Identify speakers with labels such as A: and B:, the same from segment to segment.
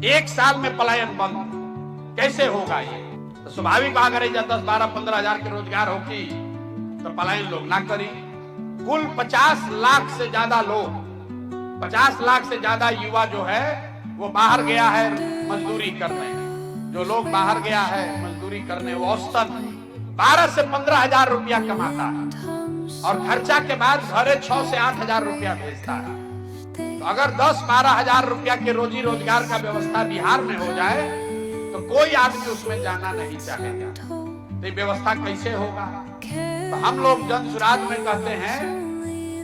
A: एक साल में पलायन बंद कैसे होगा? ये तो स्वाभाविक बात है, जब 10, 12, 15 हजार के रोजगार होगी तो पलायन लोग ना करी। कुल 50 लाख से ज्यादा लोग, 50 लाख से ज्यादा युवा जो है वो बाहर गया है मजदूरी करने। जो लोग बाहर गया है मजदूरी करने वो औसतन 12 से 15 हजार रुपया कमाता है और खर्चा के बाद घरे 6 से 8 हजार रुपया भेजता है। तो अगर 10-12 हजार रुपया के रोजी रोजगार का व्यवस्था बिहार में हो जाए तो कोई आदमी उसमें जाना नहीं चाहेगा। तो ये व्यवस्था कैसे होगा? तो हम लोग जन सुराज में कहते हैं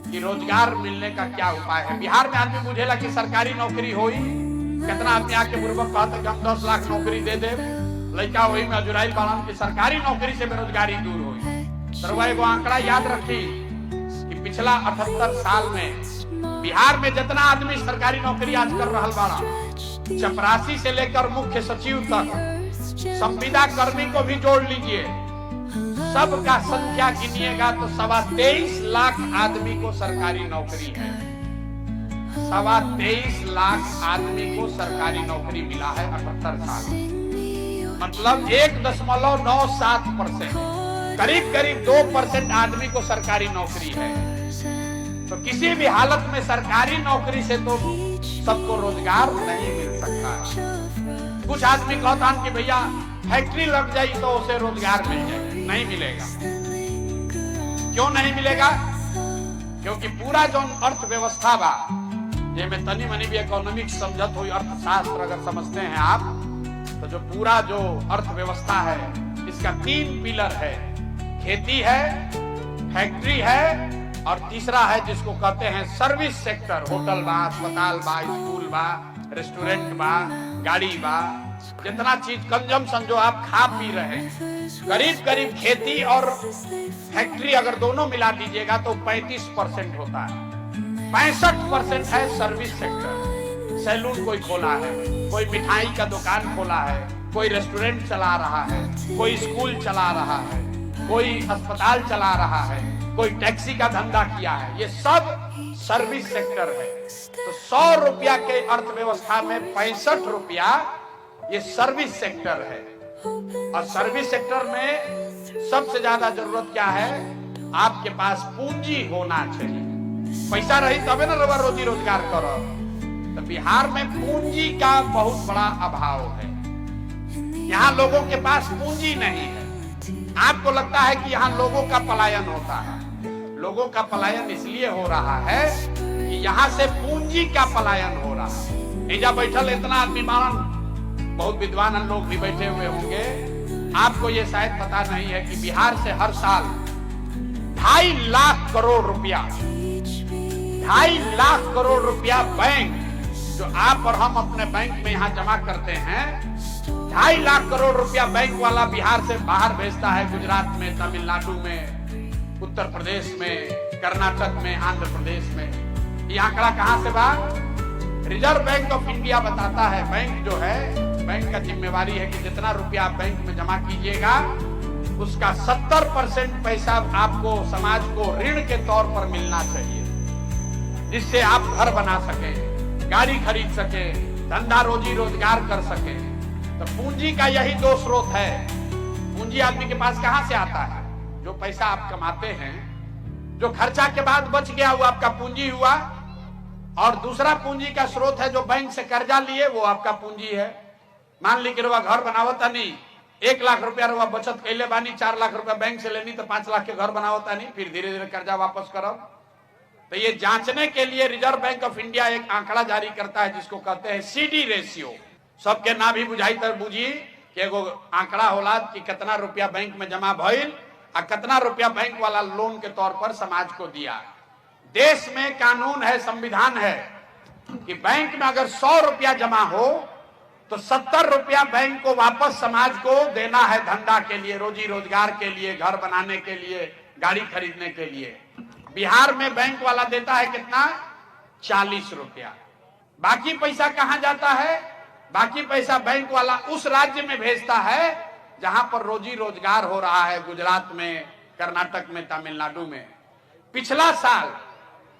A: कि रोजगार मिलने का क्या उपाय है। बिहार में आदमी बुझेला कि सरकारी नौकरी होई, कितना आदमी आके बुर्बक कहते कि हम 10 लाख नौकरी दे दे, लड़का वही में अजुराइल बालन की सरकारी नौकरी से बेरोजगारी दूर हुई। तो एगो आंकड़ा याद रखी कि पिछला 78 साल में बिहार में जितना आदमी सरकारी नौकरी आज कर रहा बाड़ा, चपरासी से लेकर मुख्य सचिव तक, संविदा कर्मी को भी जोड़ लीजिए, सबका संख्या गिनिएगा तो 23.25 लाख आदमी को सरकारी नौकरी है। 23.25 लाख आदमी को सरकारी नौकरी मिला है 78 साल में। मतलब 1.97%, करीब करीब 2% आदमी को सरकारी नौकरी है। तो किसी भी हालत में सरकारी नौकरी से तो सबको रोजगार नहीं मिल सकता। कुछ आदमी कहता है कि भैया फैक्ट्री लग जाए तो उसे रोजगार मिल जाए, नहीं मिलेगा। क्यों नहीं मिलेगा? क्योंकि पूरा जो अर्थव्यवस्था बा, जिसमें तनी मनी भी इकोनॉमिक्स समझत हुई, अर्थशास्त्र अगर समझते हैं आप, तो जो पूरा जो अर्थव्यवस्था है इसका 3 पिलर है। खेती है, फैक्ट्री है और तीसरा है जिसको कहते हैं सर्विस सेक्टर। होटल बा, अस्पताल बा, स्कूल बा, रेस्टोरेंट बा, गाड़ी बा, जितना चीज कंजम्पशन जो आप खा पी रहे हैं, करीब करीब खेती और फैक्ट्री अगर दोनों मिला दीजिएगा तो 35% होता है। 65% है सर्विस सेक्टर। सैलून कोई खोला है, कोई मिठाई का दुकान खोला है, कोई रेस्टोरेंट चला रहा है, कोई स्कूल चला रहा है, कोई अस्पताल चला रहा है, कोई टैक्सी का धंधा किया है। ये सब सर्विस सेक्टर है। तो 100 रुपया के अर्थव्यवस्था में 65 रुपया ये सर्विस सेक्टर है। और सर्विस सेक्टर में सबसे ज्यादा जरूरत क्या है? आपके पास पूंजी होना चाहिए। पैसा रही तबे ना रोजी रोजगार करो। तो बिहार में पूंजी का बहुत बड़ा अभाव है। यहाँ लोगों के पास पूंजी नहीं है। आपको लगता है कि यहाँ लोगों का पलायन होता है। लोगों का पलायन इसलिए हो रहा है कि यहाँ से पूंजी का पलायन हो रहा है। जब बैठल इतना आदमी मानन, बहुत विद्वान लोग भी बैठे हुए होंगे, आपको ये शायद पता नहीं है कि बिहार से हर साल 2.5 लाख करोड़ रुपया, 2.5 लाख करोड़ रुपया बैंक, जो आप और हम अपने बैंक में यहाँ जमा करते हैं, 2.5 लाख करोड़ रुपया बैंक वाला बिहार से बाहर भेजता है। गुजरात में, तमिलनाडु में, उत्तर प्रदेश में, कर्नाटक में, आंध्र प्रदेश में। ये आंकड़ा कहां से बा? रिजर्व बैंक ऑफ इंडिया बताता है। बैंक जो है, बैंक का जिम्मेवारी है कि जितना रुपया आप बैंक में जमा कीजिएगा उसका 70% पैसा आपको, समाज को ऋण के तौर पर मिलना चाहिए, जिससे आप घर बना सके, गाड़ी खरीद सके, धंधा रोजी रोजगार कर सके। तो पूंजी का यही 2 स्रोत है। पूंजी आदमी के पास कहां से आता है? जो पैसा आप कमाते हैं, जो खर्चा के बाद बच गया वो आपका पूंजी हुआ। और दूसरा पूंजी का स्रोत है जो बैंक से कर्जा लिए, वो आपका पूंजी है। मान ली कि रुआ घर बनावता नहीं, 1 लाख रुपया रुआ बचत कैले बानी, 4 लाख रुपया बैंक से लेनी तो 5 लाख के घर बनावता नहीं, फिर धीरे धीरे कर्जा वापस करब। तो ये जांचने के लिए रिजर्व बैंक ऑफ इंडिया एक आंकड़ा जारी करता है जिसको कहते हैं CD रेशियो। सबके ना भी बुझाई तर बुझी कि एगो आंकड़ा होला कि कितना रुपया बैंक में जमा भइल और कितना रुपया बैंक वाला लोन के तौर पर समाज को दिया। देश में कानून है, संविधान है कि बैंक में अगर 100 रुपया जमा हो तो 70 रुपया बैंक को वापस समाज को देना है, धंधा के लिए, रोजी रोजगार के लिए, घर बनाने के लिए, गाड़ी खरीदने के लिए। बिहार में बैंक वाला देता है कितना? 40 रुपया। बाकी पैसा कहां जाता है? बाकी पैसा बैंक वाला उस राज्य में भेजता है जहां पर रोजी रोजगार हो रहा है, गुजरात में, कर्नाटक में, तमिलनाडु में। पिछला साल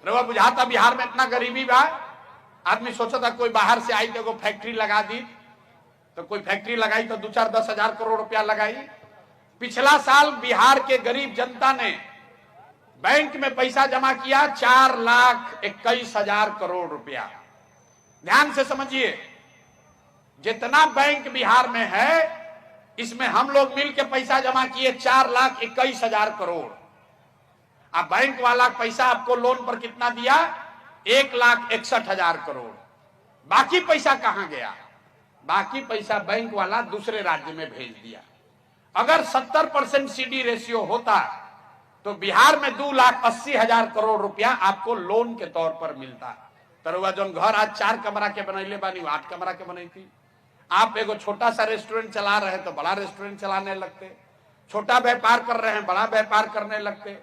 A: रवा बुझाता बिहार में इतना गरीबी बा आदमी सोचा था कोई बाहर से आई तो फैक्ट्री लगा दी, तो कोई फैक्ट्री लगाई तो 2-4-10 हजार करोड़ रुपया लगाई। पिछला साल बिहार के गरीब जनता ने बैंक में पैसा जमा किया 4,21,000 करोड़ रुपया। ध्यान से समझिए, जितना बैंक बिहार में है इसमें हम लोग मिलकर पैसा जमा किए 4,21,000 करोड़। अब बैंक वाला पैसा आपको लोन पर कितना दिया? 1,61,000 करोड़। बाकी पैसा कहां गया? बाकी पैसा बैंक वाला दूसरे राज्य में भेज दिया। अगर 70% सीडी रेशियो होता तो बिहार में 2,80,000 करोड़ रुपया आपको लोन के तौर पर मिलता। तरुआ जो घर आज 4 कमरा के बनैले बानी, 8 कमरा के बनाई थी। आप एगो छोटा सा रेस्टोरेंट चला रहे हैं तो बड़ा रेस्टोरेंट चलाने लगते, छोटा व्यापार कर रहे हैं बड़ा व्यापार करने लगते,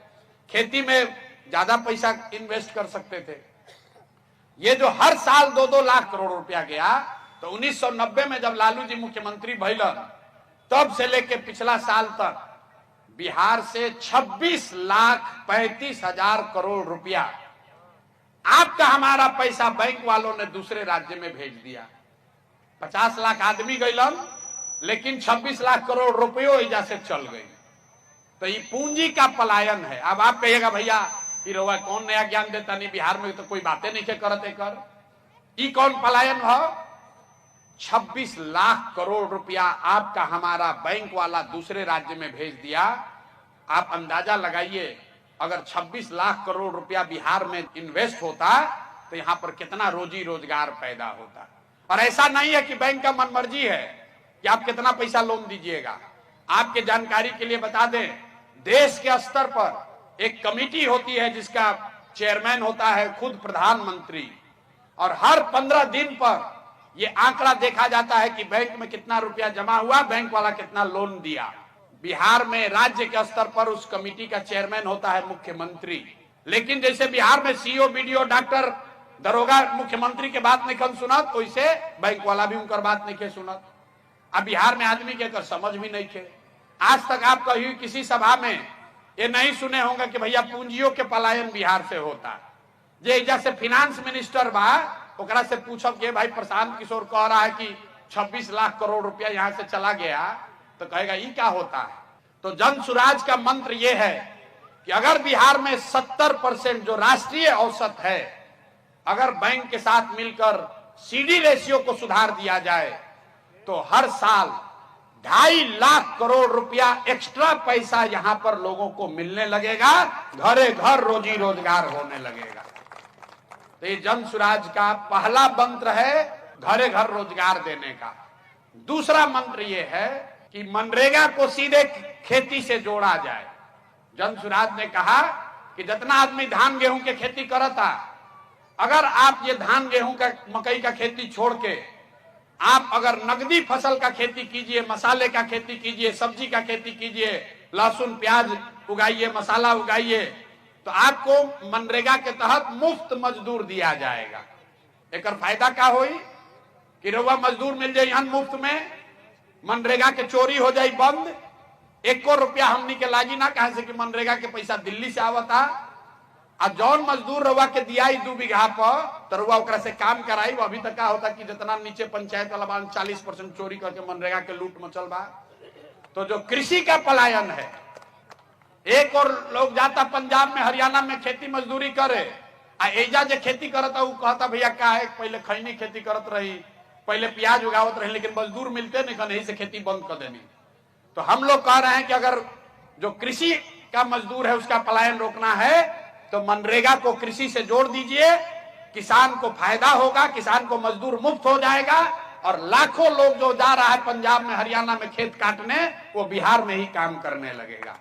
A: खेती में ज्यादा पैसा इन्वेस्ट कर सकते थे। ये जो हर साल 2-2 लाख करोड़ रुपया गया, तो 1990 में जब लालू जी मुख्यमंत्री भइलन तब से लेके पिछला साल तक बिहार से 26,35,000 करोड़ रुपया आपका हमारा पैसा बैंक वालों ने दूसरे राज्य में भेज दिया। 50 लाख आदमी गइलन, लेकिन 26 लाख करोड़ रुपयों इजा से चल गई। तो ये पूंजी का पलायन है। अब आप कहिएगा भैया ये रउआ कौन नया ज्ञान देता? नहीं, बिहार में तो कोई बातें नहीं करते कर। ये कौन पलायन है? 26 लाख करोड़ रुपया आपका हमारा बैंक वाला दूसरे राज्य में भेज दिया। आप अंदाजा लगाइए, अगर 26 लाख करोड़ रुपया बिहार में इन्वेस्ट होता तो यहां पर कितना रोजी रोजगार पैदा होता। और ऐसा नहीं है कि बैंक का मनमर्जी है कि आप कितना पैसा लोन दीजिएगा। आपके जानकारी के लिए बता दें, देश के स्तर पर एक कमेटी होती है जिसका चेयरमैन होता है खुद प्रधानमंत्री, और हर 15 दिन पर यह आंकड़ा देखा जाता है कि बैंक में कितना रुपया जमा हुआ, बैंक वाला कितना लोन दिया। बिहार में राज्य के स्तर पर उस कमेटी का चेयरमैन होता है मुख्यमंत्री। लेकिन जैसे बिहार में सीओ, बीडीओ, डॉक्टर, दरोगा मुख्यमंत्री के बात नहीं सुनत, तो इसे बैंक वाला भी उनकर बात नहीं सुनत। अब बिहार में आदमी के कर समझ भी नहीं थे। आज तक आप कहीं किसी सभा में ये नहीं सुने होंगे कि भैया पूंजियों के पलायन बिहार से होता। जे जैसे फिनांस मिनिस्टर बा, ओकरा से पूछब कि भाई प्रशांत किशोर कह रहा है कि 26 लाख करोड़ रुपया यहां से चला गया, तो कहेगा ये क्या होता है? तो जन सुराज का मंत्र यह है कि अगर बिहार में 70% जो राष्ट्रीय औसत है, अगर बैंक के साथ मिलकर सीडी रेशियो को सुधार दिया जाए तो हर साल 2.5 लाख करोड़ रुपया एक्स्ट्रा पैसा यहां पर लोगों को मिलने लगेगा, घरे घर रोजी रोजगार होने लगेगा। तो ये जन सुराज का पहला मंत्र है घरे घर रोजगार देने का। दूसरा मंत्र ये है कि मनरेगा को सीधे खेती से जोड़ा जाए। जन सुराज ने कहा कि जितना आदमी धान गेहूं के खेती करता, अगर आप ये धान गेहूं का, मकई का खेती छोड़ के आप अगर नगदी फसल का खेती कीजिए, मसाले का खेती कीजिए, सब्जी का खेती कीजिए, लहसुन प्याज उगाइए, मसाला उगाइए, तो आपको मनरेगा के तहत मुफ्त मजदूर दिया जाएगा। एक फायदा क्या होई कि रउआ मजदूर मिल जाए यहाँ मुफ्त में, मनरेगा के चोरी हो जाए बंद, 1 रुपया हमनी के लागी ना, कहे से कि मनरेगा के पैसा दिल्ली से आवता। आ जौन मजदूर रउआ के दियाई 2 बीघा पर, तो रउआ ओकरा से काम कराई। वो अभी तक क्या होता कि जितना नीचे पंचायत वाला 40% चोरी करके मनरेगा के लूट मचल बा। तो जो कृषि का पलायन है, एक और लोग जाता पंजाब में, हरियाणा में खेती मजदूरी करे, आ एजा जो खेती करता वो कहता भैया क्या है, पहले खैनी खेती करत रही, पहले प्याज उगावत रही, लेकिन मजदूर मिलते नहीं, यही से खेती बंद कर देनी। तो हम लोग कह रहे हैं कि अगर जो कृषि का मजदूर है उसका पलायन रोकना है तो मनरेगा को कृषि से जोड़ दीजिए, किसान को फायदा होगा, किसान को मजदूर मुफ्त हो जाएगा, और लाखों लोग जो जा रहा है पंजाब में, हरियाणा में खेत काटने, वो बिहार में ही काम करने लगेगा।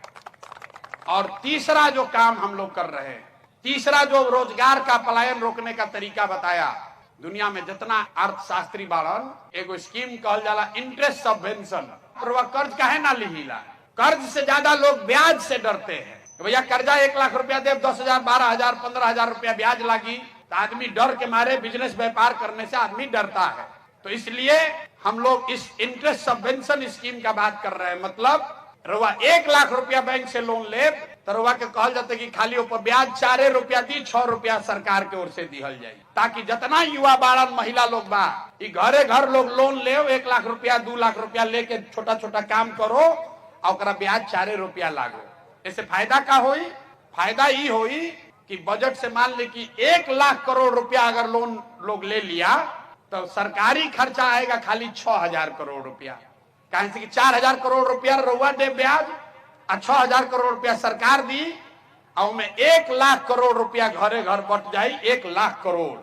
A: और तीसरा जो काम हम लोग कर रहे हैं, तीसरा जो रोजगार का पलायन रोकने का तरीका बताया, दुनिया में जितना अर्थशास्त्री बाड़न, एगो स्कीम कहल जाला इंटरेस्ट सबवेंशन। कर्ज काहे ना लिहिला? कर्ज से ज्यादा लोग ब्याज से डरते हैं। तो भैया कर्जा 1 लाख रुपया दे, 10,000, 12,000, 15,000 रुपया ब्याज लागी, तो आदमी डर के मारे बिजनेस व्यापार करने से आदमी डरता है। तो इसलिए हम लोग इस इंटरेस्ट सबवेंशन स्कीम का बात कर रहे हैं। मतलब रउआ 1 लाख रुपया बैंक से लोन ले तरवा के कहल जाते कि खाली ऊपर ब्याज 4 रुपया दी, 6 रुपया सरकार के ओर से दिहल जाये, ताकि जितना युवा बाड़न महिला लोग बा घरे घर लोग लोन ले 1 लाख रुपया 2 लाख रुपया लेके छोटा छोटा काम करो और ब्याज 4 रुपया लागो। इससे फायदा का होई? फायदा ही होई कि बजट से मान ले कि 1 लाख करोड़ रुपया अगर लोन लोग ले लिया तो सरकारी खर्चा आएगा खाली 6,000 करोड़ रुपया। कहीं से कि 4,000 करोड़ रुपया रउआ दे ब्याज और 6,000 करोड़ रुपया सरकार दी और में 1 लाख करोड़ रुपया घरे घर बट जाये। 1 लाख करोड़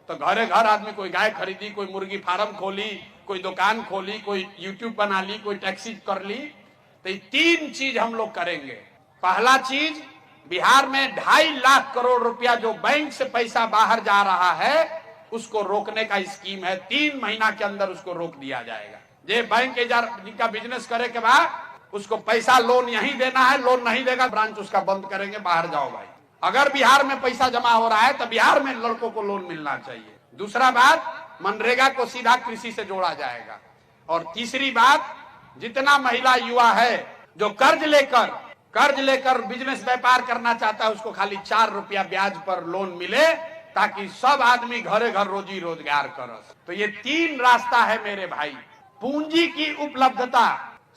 A: तो घरे घर आदमी कोई गाय खरीदी, कोई मुर्गी फार्म खोली, कोई दुकान खोली, कोई यूट्यूब बना ली, कोई टैक्सी कर ली। तो ये 3 चीज हम लोग करेंगे। पहला चीज, बिहार में 2.5 लाख करोड़ रुपया जो बैंक से पैसा बाहर जा रहा है उसको रोकने का स्कीम है। 3 महीना के अंदर उसको रोक दिया जाएगा। जे बैंक जिनका बिजनेस करे के बाद उसको पैसा लोन यहीं देना है, लोन नहीं देगा ब्रांच उसका बंद करेंगे, बाहर जाओ भाई। अगर बिहार में पैसा जमा हो रहा है तो बिहार में लड़कों को लोन मिलना चाहिए। दूसरा बात, मनरेगा को सीधा कृषि से जोड़ा जाएगा। और तीसरी बात, जितना महिला युवा है जो कर्ज लेकर बिजनेस व्यापार करना चाहता है उसको खाली 4 रुपया ब्याज पर लोन मिले, ताकि सब आदमी घरे घर रोजी रोजगार कर। तो ये 3 रास्ता है मेरे भाई। पूंजी की उपलब्धता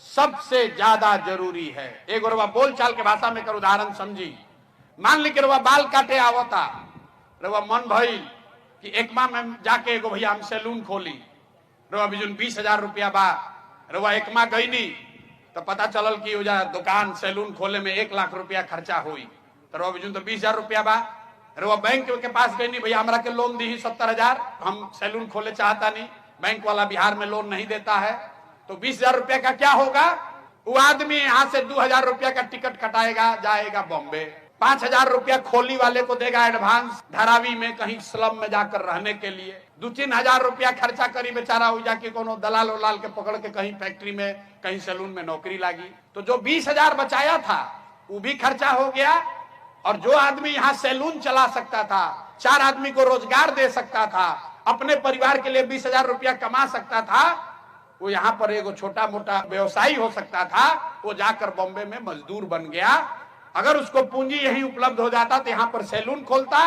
A: सबसे ज्यादा जरूरी है। एक रवा बोल चाल के भाषा में कर उदाहरण समझी। मान ली कि रवा बाल काटे आवता, रवा मन भइल कि एकमा में जाके एगो भैया हम सैलून खोली, रवा बिजुन 20,000 रुपया बा, रवा एकमा गईनी तो पता चलल कि दुकान सैलून खोले में 1 लाख रुपया खर्चा हुई, तो रवा बिजुन तो 20,000 रुपया बा। रवा बैंक के पास गईनी, भैया हमरा के लोन दी 70,000, हम सैलून खोले चाहता नहीं, बैंक वाला बिहार में लोन नहीं देता है। तो 20,000 रुपया का क्या होगा? वो आदमी यहाँ से 2,000 रुपया का टिकट कटाएगा, जाएगा बॉम्बे, 5,000 रुपया खोली वाले को देगा एडवांस, धारावी में कहीं स्लम में जाकर रहने के लिए। 2-3 हजार रुपया खर्चा करी बेचारा हो जाके कोनो दलाल उलाल के पकड़ के कहीं फैक्ट्री में, कहीं सैलून में नौकरी लागी। तो जो 20,000 बचाया था वो भी खर्चा हो गया। और जो आदमी यहाँ सैलून चला सकता था, 4 आदमी को रोजगार दे सकता था, अपने परिवार के लिए 20,000 रुपया कमा सकता था, वो यहाँ पर एगो छोटा मोटा व्यवसायी हो सकता था, वो जाकर बॉम्बे में मजदूर बन गया। अगर उसको पूंजी यही उपलब्ध हो जाता तो यहाँ पर सैलून खोलता,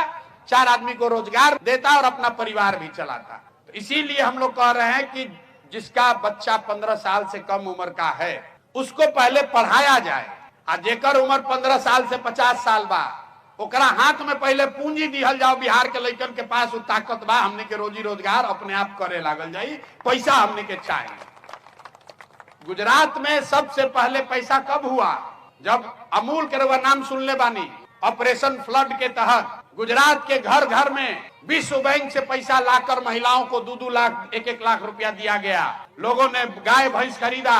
A: 4 आदमी को रोजगार देता और अपना परिवार भी चलाता। तो इसीलिए हम लोग कह रहे हैं कि जिसका बच्चा 15 साल से कम उम्र का है उसको पहले पढ़ाया जाए, और जेकर उम्र 15 साल से 50 साल बा ओकरा हाथ में पहले पूंजी दिहल जाओ। बिहार के लड़कन के पास ताकत बा, हमने के रोजी रोजगार अपने आप करे लागल जाई, पैसा हमने के चाहिए। गुजरात में सबसे पहले पैसा कब हुआ? जब अमूल के रवा नाम सुन ले बानी, ऑपरेशन फ्लड के तहत गुजरात के घर घर में विश्व बैंक से पैसा लाकर महिलाओं को 2-2 लाख 1-1 लाख रुपया दिया गया। लोगों ने गाय भैंस खरीदा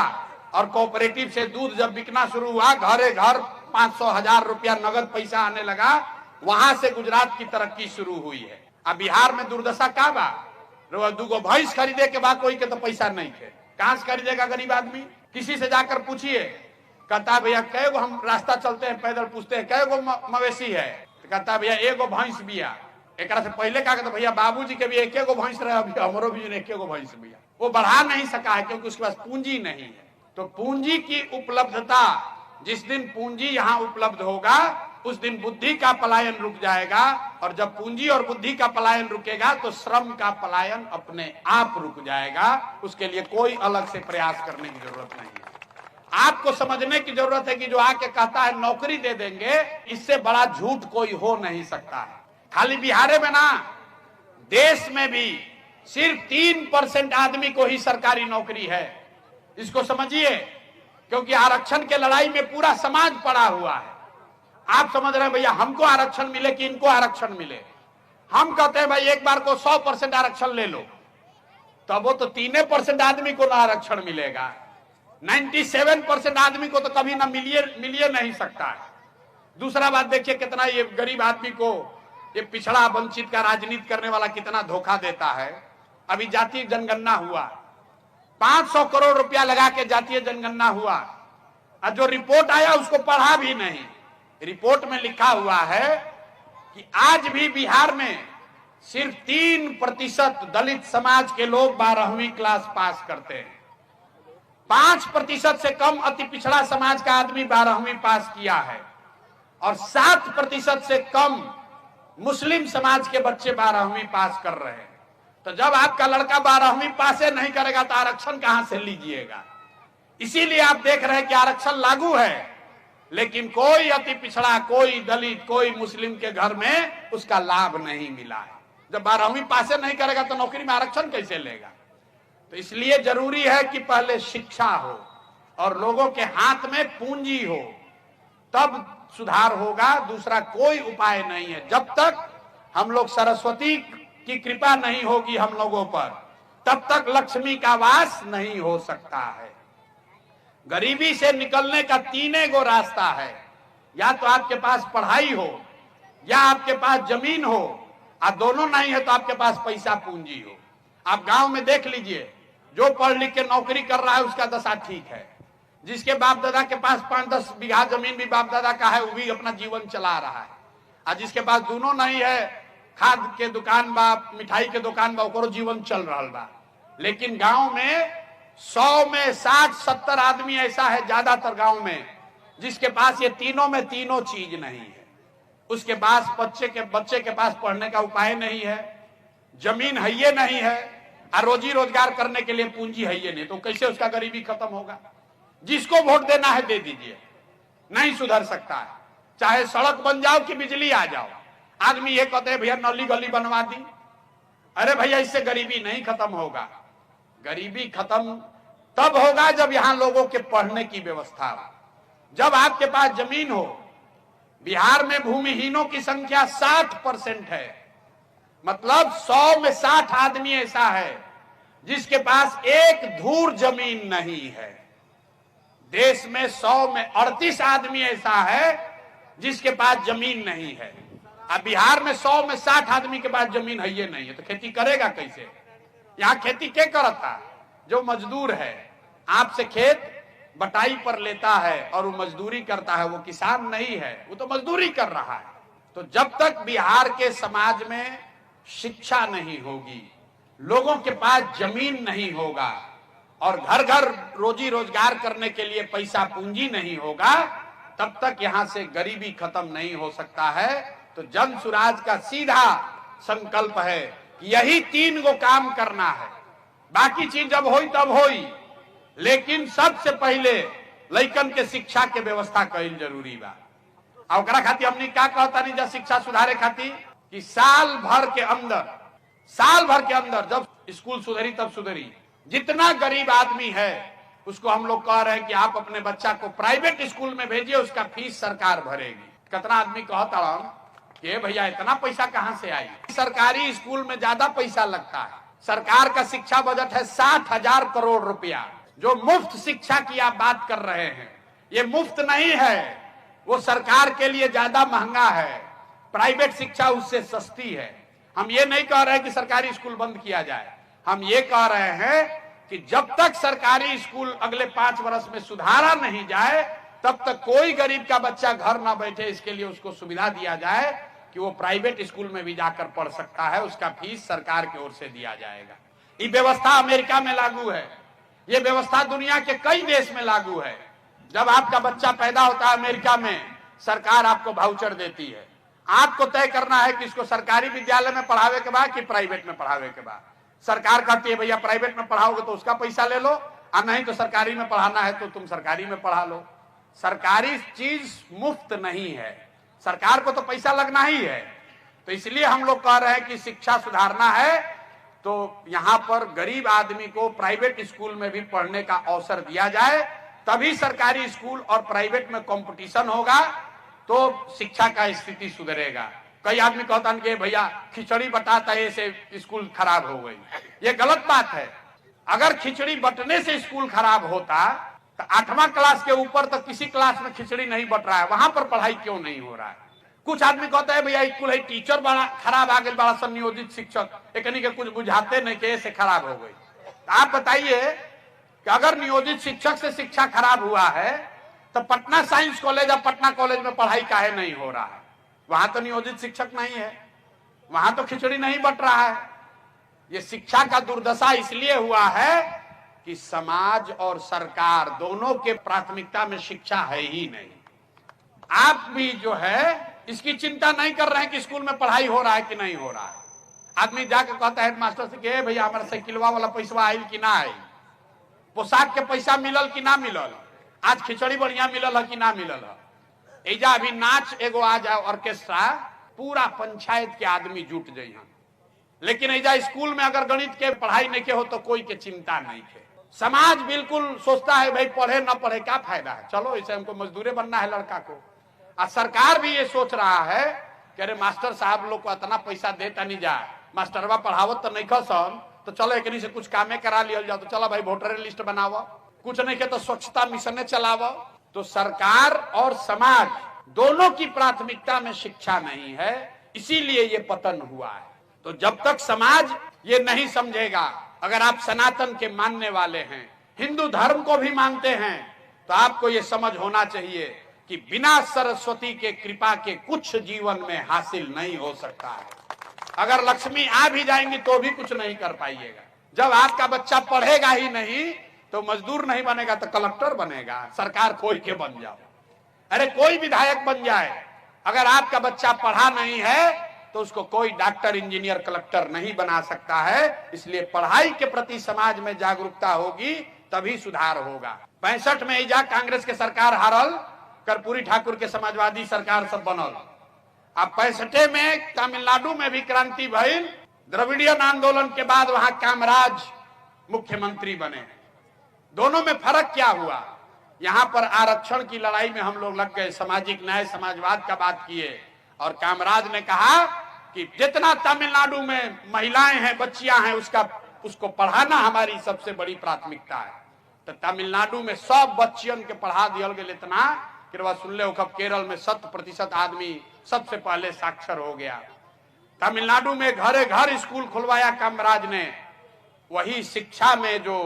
A: और कोऑपरेटिव से दूध जब बिकना शुरू हुआ, घरे घर 500,000 रुपया नगद पैसा आने लगा। वहां से गुजरात की तरक्की शुरू हुई है। अब बिहार में दुर्दशा का बा? 2 भैंस खरीदे के बाद कोई के तो पैसा नहीं थे, कहां से खरीदेगा गरीब आदमी? किसी से जाकर पूछिए, कहता भैया कै गो, हम रास्ता चलते हैं पैदल पूछते हैं कै गो मवेशी है, तो कहता भैया 1 भैंस बिया। एक से पहले कहा कहता भैया बाबूजी के भी 1 भैंस रहे, अभी हमरो भी 1 भैंस बिया। वो बढ़ा नहीं सका है क्योंकि उसके पास पूंजी नहीं है। तो पूंजी की उपलब्धता, जिस दिन पूंजी यहाँ उपलब्ध होगा उस दिन बुद्धि का पलायन रुक जाएगा, और जब पूंजी और बुद्धि का पलायन रुकेगा तो श्रम का पलायन अपने आप रुक जाएगा। उसके लिए कोई अलग से प्रयास करने की जरूरत नहीं है। आपको समझने की जरूरत है कि जो आके कहता है नौकरी दे देंगे, इससे बड़ा झूठ कोई हो नहीं सकता है। खाली बिहार में ना, देश में भी सिर्फ 3% आदमी को ही सरकारी नौकरी है। इसको समझिए, क्योंकि आरक्षण के लड़ाई में पूरा समाज पड़ा हुआ है। आप समझ रहे हैं भैया हमको आरक्षण मिले कि इनको आरक्षण मिले? हम कहते हैं भाई एक बार को 100% आरक्षण ले लो, तब वो तो 3% आदमी को ना आरक्षण मिलेगा, 97% आदमी को तो कभी ना मिलिए नहीं सकता है। दूसरा बात देखिए, कितना ये गरीब आदमी को ये पिछड़ा वंचित का राजनीति करने वाला कितना धोखा देता है। अभी जातीय जनगणना हुआ, 500 करोड़ रुपया लगा के जातीय जनगणना हुआ, और जो रिपोर्ट आया उसको पढ़ा भी नहीं। रिपोर्ट में लिखा हुआ है कि आज भी बिहार में सिर्फ 3% दलित समाज के लोग 12वीं क्लास पास करते हैं। 5% से कम अति पिछड़ा समाज का आदमी 12वीं पास किया है। और 7% से कम मुस्लिम समाज के बच्चे 12वीं पास कर रहे हैं। तो जब आपका लड़का 12वीं पास नहीं करेगा तो आरक्षण कहां से लीजिएगा? इसीलिए आप देख रहे हैं कि आरक्षण लागू है, लेकिन कोई अति पिछड़ा, कोई दलित, कोई मुस्लिम के घर में उसका लाभ नहीं मिला है। जब 12वीं पास नहीं करेगा तो नौकरी में आरक्षण कैसे लेगा? तो इसलिए जरूरी है कि पहले शिक्षा हो और लोगों के हाथ में पूंजी हो, तब सुधार होगा। दूसरा कोई उपाय नहीं है। जब तक हम लोग सरस्वती की कृपा नहीं होगी हम लोगों पर, तब तक लक्ष्मी का वास नहीं हो सकता है। गरीबी से निकलने का 3 गो रास्ता है। या तो आपके पास पढ़ाई हो, या आपके पास जमीन हो, और दोनों नहीं है तो आपके पास पैसा पूंजी हो। आप गांव में देख लीजिए, जो पढ़ लिख के नौकरी कर रहा है उसका दशा ठीक है। जिसके बाप दादा के पास 5-10 बीघा जमीन भी बाप दादा का है, वो भी अपना जीवन चला रहा है। और जिसके पास दोनों नहीं है, खाद के दुकान बा, मिठाई के दुकान बा, ओकरो जीवन चल रहा बा। लेकिन गांव में 100 में 60-70 आदमी ऐसा है, ज्यादातर गांव में, जिसके पास ये तीनों में तीनों चीज नहीं है। उसके पास बच्चे के पास पढ़ने का उपाय नहीं है, जमीन है ये नहीं है, और रोजी रोजगार करने के लिए पूंजी है ये नहीं। तो कैसे उसका गरीबी खत्म होगा? जिसको वोट देना है दे दीजिए, नहीं सुधर सकता है। चाहे सड़क बन जाओ कि बिजली आ जाओ, आदमी ये कहते हैं भैया नली गली बनवा दी। अरे भैया, इससे गरीबी नहीं खत्म होगा। गरीबी खत्म तब होगा जब यहां लोगों के पढ़ने की व्यवस्था हो, जब आपके पास जमीन हो। बिहार में भूमिहीनों की संख्या 60% है। मतलब 100 में 60 आदमी ऐसा है जिसके पास एक धूर जमीन नहीं है। देश में 100 में 38 आदमी ऐसा है जिसके पास जमीन नहीं है। अब बिहार में 100 में 60 आदमी के पास जमीन है ये नहीं है, तो खेती करेगा कैसे? यहाँ खेती क्या करता? जो मजदूर है, आपसे खेत बटाई पर लेता है और वो मजदूरी करता है, वो किसान नहीं है, वो तो मजदूरी कर रहा है। तो जब तक बिहार के समाज में शिक्षा नहीं होगी, लोगों के पास जमीन नहीं होगा, और घर घर रोजी रोजगार करने के लिए पैसा पूंजी नहीं होगा, तब तक यहां से गरीबी खत्म नहीं हो सकता है। तो जन सुराज का सीधा संकल्प है कि यही 3 गो काम करना है। बाकी चीज जब होई तब होई, लेकिन सबसे पहले लइकन के शिक्षा के व्यवस्था कईल जरूरी बा। और ओकरा खातिर हमनी क्या कहता नहीं, जब शिक्षा सुधारे खातिर कि साल भर के अंदर जब स्कूल सुधरी तब सुधरी। जितना गरीब आदमी है उसको हम लोग कह रहे हैं कि आप अपने बच्चा को प्राइवेट स्कूल में भेजिए, उसका फीस सरकार भरेगी। कितना आदमी कहता कि भैया इतना पैसा कहां से आई? सरकारी स्कूल में ज्यादा पैसा लगता है। सरकार का शिक्षा बजट है 60,000 करोड़ रुपया। जो मुफ्त शिक्षा की आप बात कर रहे हैं, ये मुफ्त नहीं है, वो सरकार के लिए ज्यादा महंगा है। प्राइवेट शिक्षा उससे सस्ती है। हम ये नहीं कह रहे कि सरकारी स्कूल बंद किया जाए, हम ये कह रहे हैं कि जब तक सरकारी स्कूल अगले 5 वर्ष में सुधारा नहीं जाए, तब तक कोई गरीब का बच्चा घर ना बैठे, इसके लिए उसको सुविधा दिया जाए कि वो प्राइवेट स्कूल में भी जाकर पढ़ सकता है, उसका फीस सरकार की ओर से दिया जाएगा। ये व्यवस्था अमेरिका में लागू है, ये व्यवस्था दुनिया के कई देश में लागू है। जब आपका बच्चा पैदा होता है अमेरिका में, सरकार आपको वाउचर देती है। आपको तय करना है कि इसको सरकारी विद्यालय में पढ़ावे के बाद कि प्राइवेट में पढ़ावे के बाद। सरकार कहती है भैया प्राइवेट में पढ़ाओगे तो उसका पैसा ले लो, और नहीं तो सरकारी में पढ़ाना है तो तुम सरकारी में पढ़ा लो। सरकारी चीज मुफ्त नहीं है, सरकार को तो पैसा लगना ही है। तो इसलिए हम लोग कह रहे हैं कि शिक्षा सुधारना है तो यहाँ पर गरीब आदमी को प्राइवेट स्कूल में भी पढ़ने का अवसर दिया जाए, तभी सरकारी स्कूल और प्राइवेट में कंपटीशन होगा, तो शिक्षा का स्थिति सुधरेगा। कई आदमी कहता है कि भैया खिचड़ी बटाता है से स्कूल खराब हो गई। ये गलत बात है। अगर खिचड़ी बटने से स्कूल खराब होता तो 8वां क्लास के ऊपर तक किसी क्लास में खिचड़ी नहीं बट रहा है, वहां पर पढ़ाई क्यों नहीं हो रहा है? कुछ आदमी कहता है भैया स्कूल है टीचर बड़ा खराब आ गए, बड़ा सा नियोजित शिक्षक एकनी के कुछ बुझाते नहीं के से खराब हो गई। तो आप बताइए कि अगर नियोजित शिक्षक से शिक्षा खराब हुआ है तो पटना साइंस कॉलेज और पटना कॉलेज में पढ़ाई काहे नहीं हो रहा है? वहां तो नियोजित शिक्षक नहीं है, वहां तो खिचड़ी नहीं बट रहा है। ये शिक्षा का दुर्दशा इसलिए हुआ है कि समाज और सरकार दोनों के प्राथमिकता में शिक्षा है ही नहीं। आप भी जो है इसकी चिंता नहीं कर रहे हैं कि स्कूल में पढ़ाई हो रहा है कि नहीं हो रहा है। आदमी जाके कहता है हेडमास्टर से कि भैया हमारा साइकिलवा वाला पैसा आयल कि ना आयल, पोशाक के पैसा मिलल कि ना मिलल, आज खिचड़ी बढ़िया मिलल है कि ना मिलल है। एजा अभी नाच एगो आज ऑर्केस्ट्रा पूरा पंचायत के आदमी जुट जाइए, लेकिन एजा स्कूल में अगर गणित के पढ़ाई नहीं के हो तो कोई के चिंता नहीं है। समाज बिल्कुल सोचता है भाई पढ़े ना पढ़े क्या फायदा है, चलो इसे हमको मजदूरे बनना है लड़का को। और सरकार भी ये सोच रहा है कि अरे मास्टर साहब लोग को इतना पैसा देता नहीं जा, मास्टरवा पढ़ावत तो नहीं खसन, तो चलो एक से कुछ कामे करा लिया जाओ, तो चलो भाई वोटर लिस्ट बनाओ, कुछ नहीं के तो स्वच्छता मिशन चलाओ। तो सरकार और समाज दोनों की प्राथमिकता में शिक्षा नहीं है, इसीलिए ये पतन हुआ है। तो जब तक समाज ये नहीं समझेगा, अगर आप सनातन के मानने वाले हैं, हिंदू धर्म को भी मानते हैं, तो आपको ये समझ होना चाहिए कि बिना सरस्वती के कृपा के कुछ जीवन में हासिल नहीं हो सकता है। अगर लक्ष्मी आ भी जाएंगी तो भी कुछ नहीं कर पाइएगा। जब आपका बच्चा पढ़ेगा ही नहीं तो मजदूर नहीं बनेगा तो कलेक्टर बनेगा, सरकार कोई के बन जाओ, अरे कोई विधायक बन जाए, अगर आपका बच्चा पढ़ा नहीं है तो उसको कोई डॉक्टर इंजीनियर कलेक्टर नहीं बना सकता है। इसलिए पढ़ाई के प्रति समाज में जागरूकता होगी तभी सुधार होगा। 65 में इजा कांग्रेस के सरकार हारल, कर्पूरी ठाकुर के समाजवादी सरकार सब बनल। अब 65 में तमिलनाडु में भी क्रांति भइल, द्रविडियन आंदोलन के बाद वहां कामराज मुख्यमंत्री बने। दोनों में फर्क क्या हुआ, यहाँ पर आरक्षण की लड़ाई में हम लोग लग गए, सामाजिक न्याय समाजवाद का बात किए, और कामराज ने कहा कि जितना तमिलनाडु में महिलाएं हैं, बच्चियां हैं, उसको पढ़ाना हमारी सबसे बड़ी प्राथमिकता है। तो तमिलनाडु में सब बच्चियन के पढ़ा दिया गया, इतना कि वह सुन ले केरल में 100% आदमी सबसे पहले साक्षर हो गया। तमिलनाडु में घरे घर स्कूल खुलवाया कामराज ने, वही शिक्षा में जो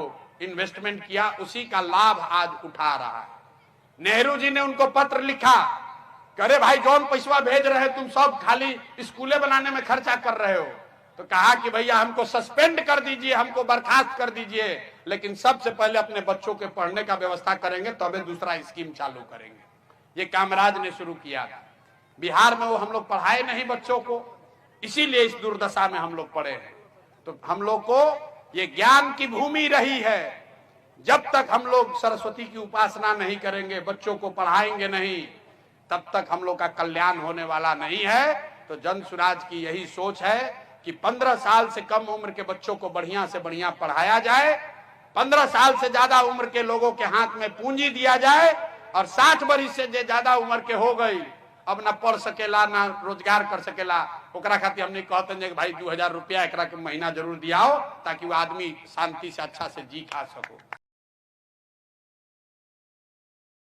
A: इन्वेस्टमेंट किया उसी का लाभ आज उठा रहा है। नेहरू जी ने उनको पत्र लिखा, करे भाई जौन पैसा भेज रहे तुम सब खाली स्कूलें बनाने में खर्चा कर रहे हो। तो कहा कि भैया हमको सस्पेंड कर दीजिए, हमको बर्खास्त कर दीजिए, लेकिन सबसे पहले अपने बच्चों के पढ़ने का व्यवस्था करेंगे तबे दूसरा स्कीम चालू करेंगे। ये कामराज ने शुरू किया था। बिहार में वो हम लोग पढ़ाए नहीं बच्चों को, इसीलिए इस दुर्दशा में हम लोग पड़े हैं। तो हम लोग को ये ज्ञान की भूमि रही है, जब तक हम लोग सरस्वती की उपासना नहीं करेंगे, बच्चों को पढ़ाएंगे नहीं, तब तक हम लोग का कल्याण होने वाला नहीं है। तो जन सुराज की यही सोच है कि 15 साल से कम उम्र के बच्चों को बढ़िया से बढ़िया पढ़ाया जाए, 15 साल से ज्यादा उम्र के लोगों के हाथ में पूंजी दिया जाए, और 60 वर्ष से ज्यादा उम्र के हो गई, अब ना पढ़ सकेला ना रोजगार कर सकेला, ओकरा खातिर हमने कहते हैं कि भाई 2000 रुपया एकरा के महीना जरूर दियाओ, ताकि वो आदमी शांति से अच्छा से जी खा सको।